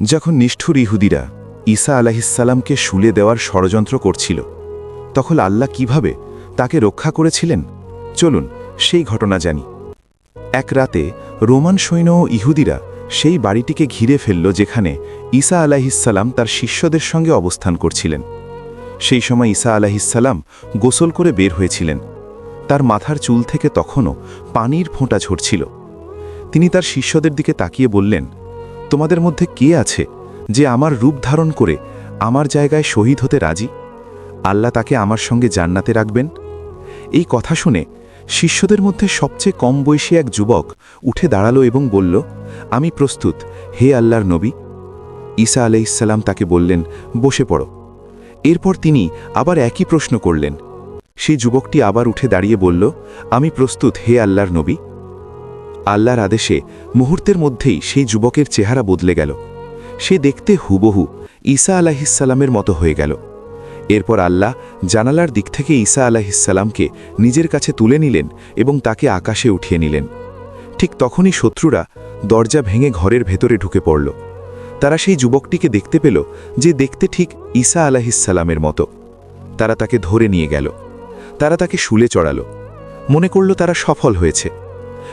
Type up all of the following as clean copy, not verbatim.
যখন নিষ্ঠুর ইহুদিরা ঈসা আলাহিসাল্লামকে শুলে দেওয়ার ষড়যন্ত্র করছিল, তখন আল্লাহ কিভাবে তাকে রক্ষা করেছিলেন চলুন সেই ঘটনা জানি। এক রাতে রোমান সৈন্য ও ইহুদিরা সেই বাড়িটিকে ঘিরে ফেলল যেখানে ঈসা আলাহিসাল্লাম তার শিষ্যদের সঙ্গে অবস্থান করছিলেন। সেই সময় ঈসা আলাহিসাল্লাম গোসল করে বের হয়েছিলেন। তার মাথার চুল থেকে তখনও পানির ফোঁটা ঝরছিল। তিনি তার শিষ্যদের দিকে তাকিয়ে বললেন, তোমাদের মধ্যে কে আছে যে আমার রূপ ধারণ করে আমার জায়গায় শহীদ হতে রাজি? আল্লাহ তাকে আমার সঙ্গে জান্নাতে রাখবেন। এই কথা শুনে শিষ্যদের মধ্যে সবচেয়ে কম বয়সী এক যুবক উঠে দাঁড়ালো এবং বলল, আমি প্রস্তুত, হে আল্লাহর নবী। ঈসা আলাইহিসসালাম তাকে বললেন, বসে পড়ো। এরপর তিনি আবার একই প্রশ্ন করলেন। সেই যুবকটি আবার উঠে দাঁড়িয়ে বলল, আমি প্রস্তুত, হে আল্লাহর নবী। আল্লাহর আদেশে মুহূর্তের মধ্যেই সেই যুবকের চেহারা বদলে গেল। সে দেখতে হুবহু ঈসা আলাইহিসসালামের মতো হয়ে গেল। এরপর আল্লাহ জানালার দিক থেকে ঈসা আলাইহিসসালামকে নিজের কাছে তুলে নিলেন এবং তাকে আকাশে উঠিয়ে নিলেন। ঠিক তখনই শত্রুরা দরজা ভেঙে ঘরের ভেতরে ঢুকে পড়ল। তারা সেই যুবকটিকে দেখতে পেল যে দেখতে ঠিক ঈসা আলাইহিসসালামের মতো। তারা তাকে ধরে নিয়ে গেল। তারা তাকে শুলে চড়াল। মনে করল তারা সফল হয়েছে।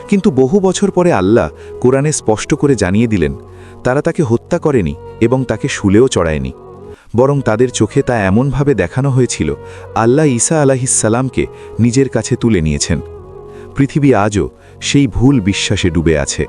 কিন্তু বহু বছর পরে আল্লাহ কোরআনে স্পষ্ট করে জানিয়ে দিলেন, তারা তাকে হত্যা করেনি এবং তাকে শুলেও চড়ায়নি, বরং তাদের চোখে তা এমনভাবে দেখানো হয়েছিল আল্লাহ ঈসা আলাইহিসসালামকে নিজের কাছে তুলে নিয়েছেন। পৃথিবী আজও সেই ভুল বিশ্বাসে ডুবে আছে।